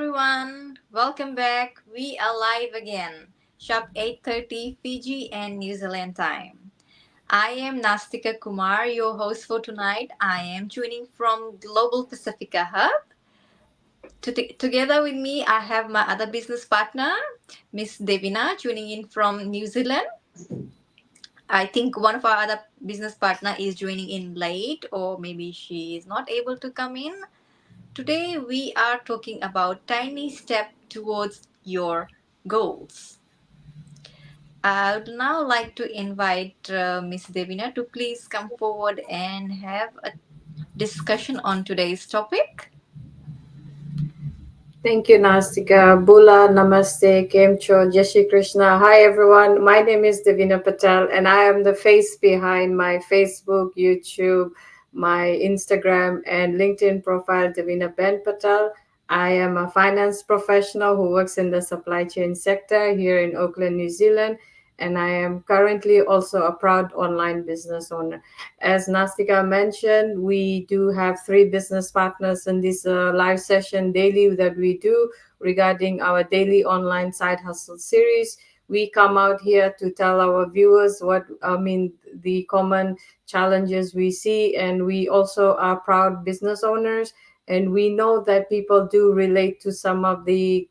everyone. Welcome back. We are live again. Sharp 8:30 Fiji and New Zealand time. I am Nastika Kumar, your host for tonight. I am tuning from Global Pacifica Hub. Together with me, I have my other business partner, Miss Devina, tuning in from New Zealand. I think one of our other business partner is joining in late, or maybe she is not able to come in. Today we are talking about tiny step towards your goals. I would now like to invite Miss Devina to please come forward and have a discussion on today's topic. Thank you, Nastika. Bula, Namaste, Kemcho, Jai Shri Krishna. Hi, everyone. My name is Devina Patel, and I am the face behind my Facebook, YouTube, my Instagram, and LinkedIn profile, Devina Ben Patel. I am a finance professional who works in the supply chain sector here in Auckland, New Zealand, and I am currently also a proud online business owner. As Nastika mentioned, we do have three business partners in this live session daily that we do regarding our daily online side hustle series. We come out here to tell our viewers the common challenges we see, and we also are proud business owners. And we know that people do relate to some of the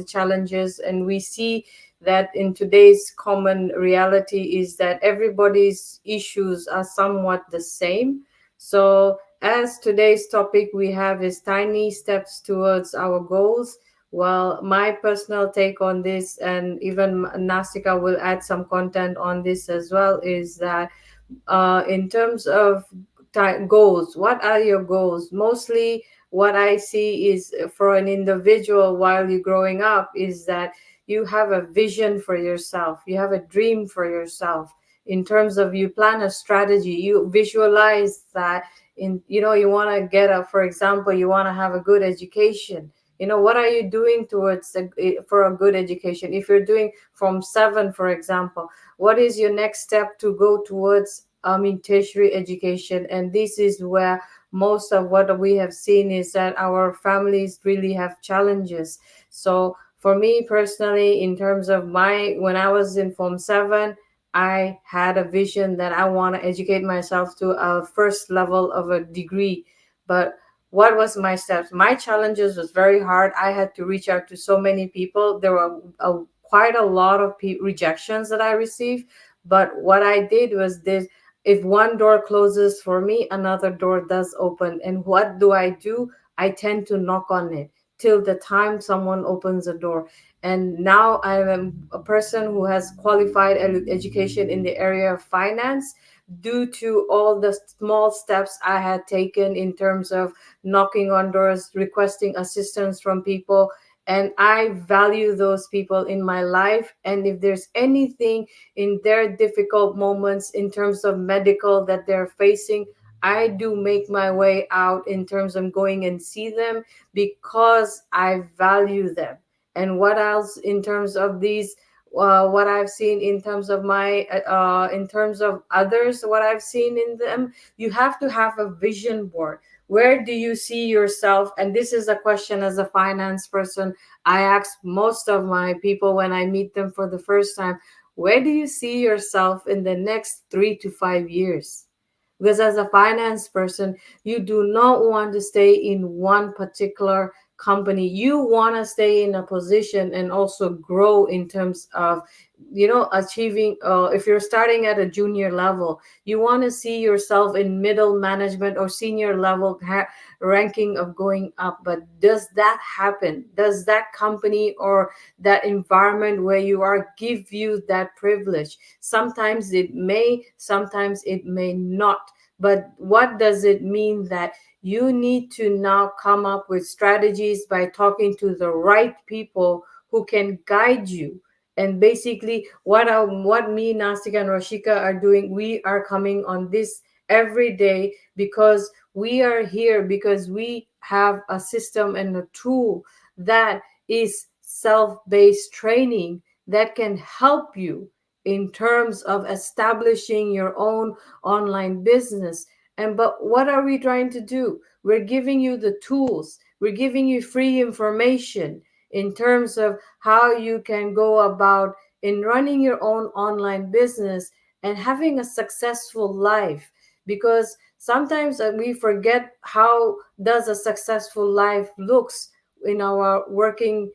challenges, and we see that in today's common reality is that everybody's issues are somewhat the same. So, as today's topic we have is tiny steps towards our goals. Well, my personal take on this, and even Nasika will add some content on this as well, is that in terms of goals, what are your goals? Mostly, what I see is for an individual while you're growing up is that you have a vision for yourself, you have a dream for yourself. In terms of you plan a strategy, you visualize that you want to get a, for example, you want to have a good education. What are you doing towards for a good education? If you're doing from 7, for example, what is your next step to go towards tertiary education? And this is where most of what we have seen is that our families really have challenges. So for me personally, in terms of my when I was in form 7, I had a vision that I want to educate myself to a first level of a degree. But what was my steps? My challenges was very hard. I had to reach out to so many people. There were quite a lot of rejections that I received. But what I did was this: if one door closes for me, another door does open. And what do? I tend to knock on it till the time someone opens a door. And now I am a person who has qualified education in the area of finance due to all the small steps I had taken in terms of knocking on doors, requesting assistance from people. And I value those people in my life. And if there's anything in their difficult moments in terms of medical that they're facing, I do make my way out in terms of going and see them because I value them. And what else in terms of these? What I've seen in terms of in terms of others, what I've seen in them, you have to have a vision board. Where do you see yourself? And this is a question as a finance person I ask most of my people when I meet them for the first time. Where do you see yourself in the next 3 to 5 years? Because as a finance person, you do not want to stay in one particular company. You want to stay in a position and also grow in terms of achieving. If you're starting at a junior level, you want to see yourself in middle management or senior level ranking of going up. But does that happen? Does that company or that environment where you are give you that privilege? Sometimes it may, sometimes it may not. But what does it mean? That you need to now come up with strategies by talking to the right people who can guide you. And basically, what me, Nastika, and Rashika are doing, we are coming on this every day because we are here because we have a system and a tool that is self-based training that can help you in terms of establishing your own online business. And but what are we trying to do? We're giving you the tools. We're giving you free information in terms of how you can go about in running your own online business and having a successful life. Because sometimes we forget how does a successful life looks in our working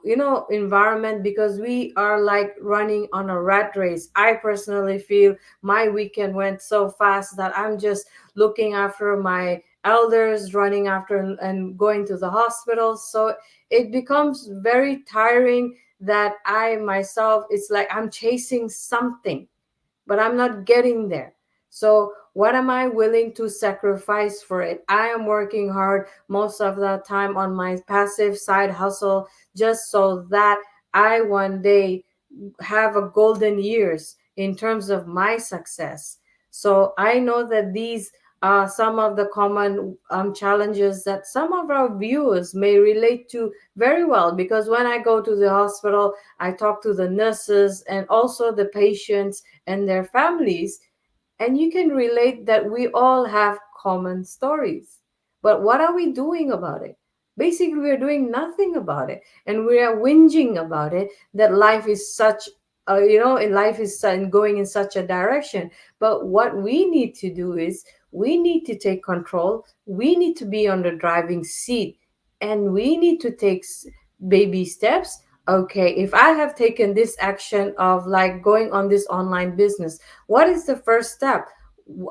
environment, because we are like running on a rat race. I personally feel my weekend went so fast that I'm just looking after my elders, running after and going to the hospital. So it becomes very tiring that I myself, it's like I'm chasing something, but I'm not getting there. So, what am I willing to sacrifice for it? I am working hard most of the time on my passive side hustle just so that I one day have a golden years in terms of my success. So I know that these are some of the common challenges that some of our viewers may relate to very well, because when I go to the hospital, I talk to the nurses and also the patients and their families, and you can relate that we all have common stories. But what are we doing about it? Basically, we're doing nothing about it, and we are whinging about it that life is such in life is going in such a direction. But what we need to do is we need to take control. We need to be on the driving seat, and we need to take baby steps. Okay, if I have taken this action of like going on this online business, what is the first step?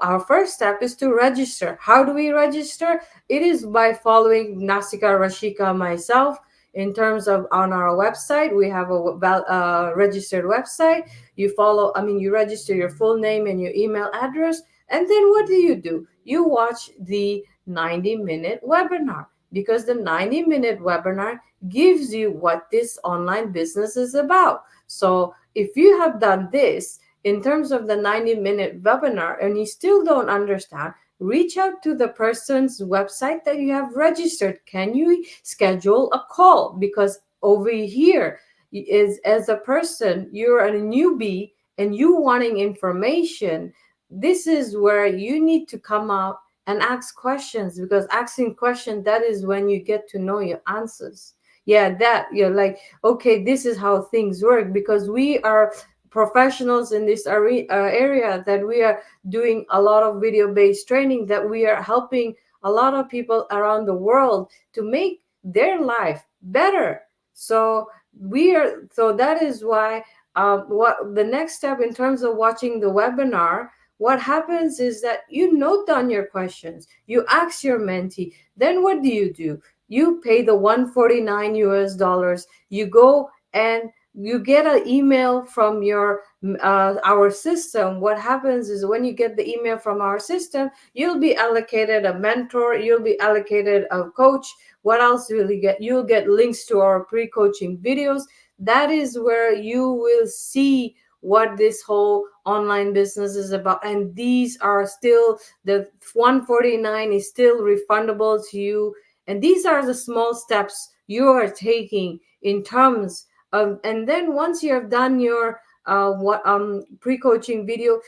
Our first step is to register. How do we register? It is by following Nasika, Rashika, myself. In terms of on our website, we have a registered website. You follow, I mean, you register your full name and your email address. And then what do? You watch the 90-minute webinar, because the 90-minute webinar gives you what this online business is about. So if you have done this, in terms of the 90-minute webinar, and you still don't understand, reach out to the person's website that you have registered. Can you schedule a call? Because over here is, as a person, you're a newbie and you wanting information. This is where you need to come out and ask questions, because asking questions, that is when you get to know your answers. Yeah, that you're like, okay, this is how things work, because we are professionals in this area, that we are doing a lot of video based training, that we are helping a lot of people around the world to make their life better. So that is why what the next step in terms of watching the webinar, what happens is that you note down your questions, you ask your mentee, then what do? You pay the 149 US dollars, you go and you get an email from your our system. What happens is when you get the email from our system, you'll be allocated a mentor, you'll be allocated a coach. What else will you get? You'll get links to our pre-coaching videos. That is where you will see what this whole online business is about, and these are still, the 149 is still refundable to you. And these are the small steps you are taking in terms of, and then once you have done your what pre-coaching video,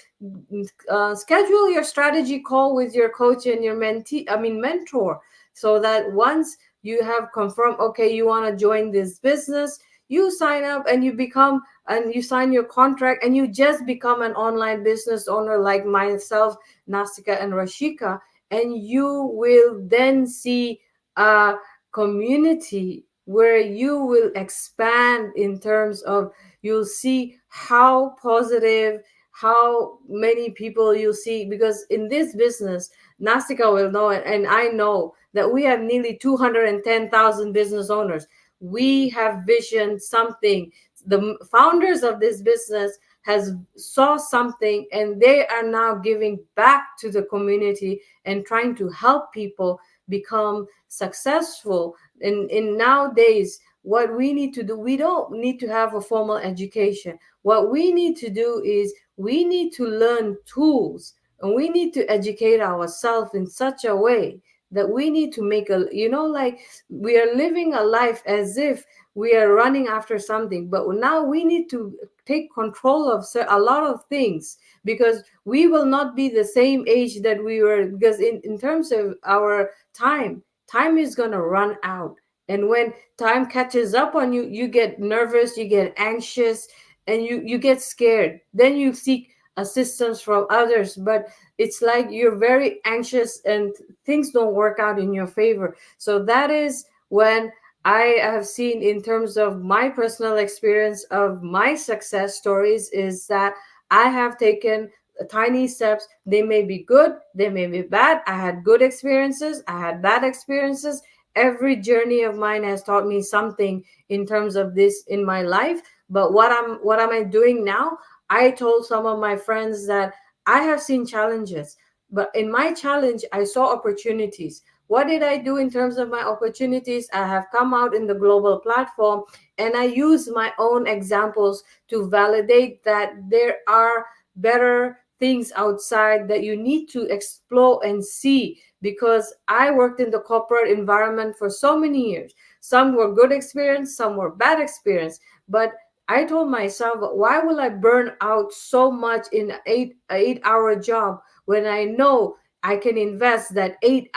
schedule your strategy call with your coach and your mentee, I mean mentor, so that once you have confirmed, okay, you want to join this business, you sign up and you become, and you sign your contract, and you just become an online business owner like myself, Nasika and Rashika. And you will then see a community where you will expand in terms of, you'll see how positive, how many people you'll see, because in this business, Nastika will know, and I know that we have nearly 210,000 business owners. We have vision something. The founders of this business has saw something, and they are now giving back to the community and trying to help people become successful. In nowadays, what we need to do, we don't need to have a formal education. What we need to do is we need to learn tools, and we need to educate ourselves in such a way that we need to make a, like, we are living a life as if we are running after something, but now we need to take control of a lot of things, because we will not be the same age that we were, because in terms of our time, time is going to run out. And when time catches up on you, you get nervous, you get anxious, and you get scared. Then you seek assistance from others, but it's like you're very anxious and things don't work out in your favor. So that is when I have seen, in terms of my personal experience of my success stories, is that I have taken tiny steps. They may be good, they may be bad. I had good experiences, I had bad experiences. Every journey of mine has taught me something in terms of this in my life. But what am I doing now? I told some of my friends that I have seen challenges, but in my challenge I saw opportunities. What did I do in terms of my opportunities? I have come out in the global platform and I use my own examples to validate that there are better things outside that you need to explore and see. Because I worked in the corporate environment for so many years. Some were good experience, some were bad experience. But I told myself, why will I burn out so much in an 8 hour job when I know I can invest that 8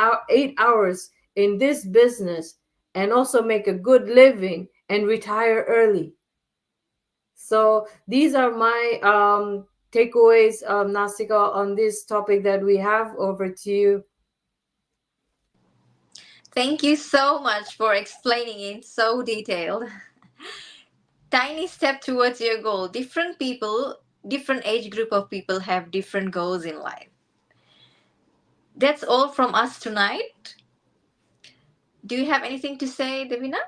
hours in this business and also make a good living and retire early. So these are my takeaways, Nasika, on this topic that we have. Over to you. Thank you so much for explaining it so detailed. Tiny step towards your goal. Different people, different age group of people have different goals in life. That's all from us tonight. Do you have anything to say, Devina?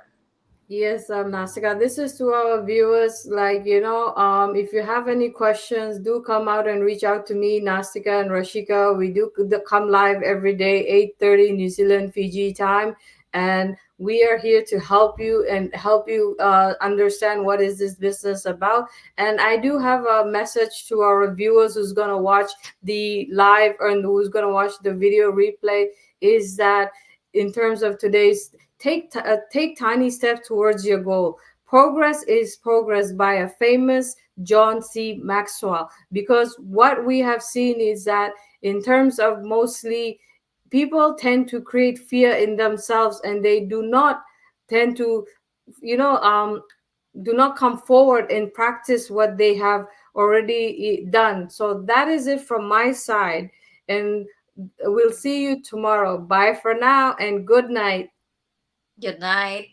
Yes, Nasika, this is to our viewers. Like, if you have any questions, do come out and reach out to me, Nasika and Rashika. We do come live every day, 8:30 New Zealand, Fiji time. And we are here to help you and help you understand what is this business about. And I do have a message to our viewers who's going to watch the live and who's going to watch the video replay, is that in terms of today's, take tiny steps towards your goal. Progress is progress, by a famous John C. Maxwell. Because what we have seen is that, in terms of mostly, people tend to create fear in themselves, and they do not tend to, you know um do not come forward and practice what they have already done. So that is it from my side, and we'll see you tomorrow. Bye for now and good night. Good night.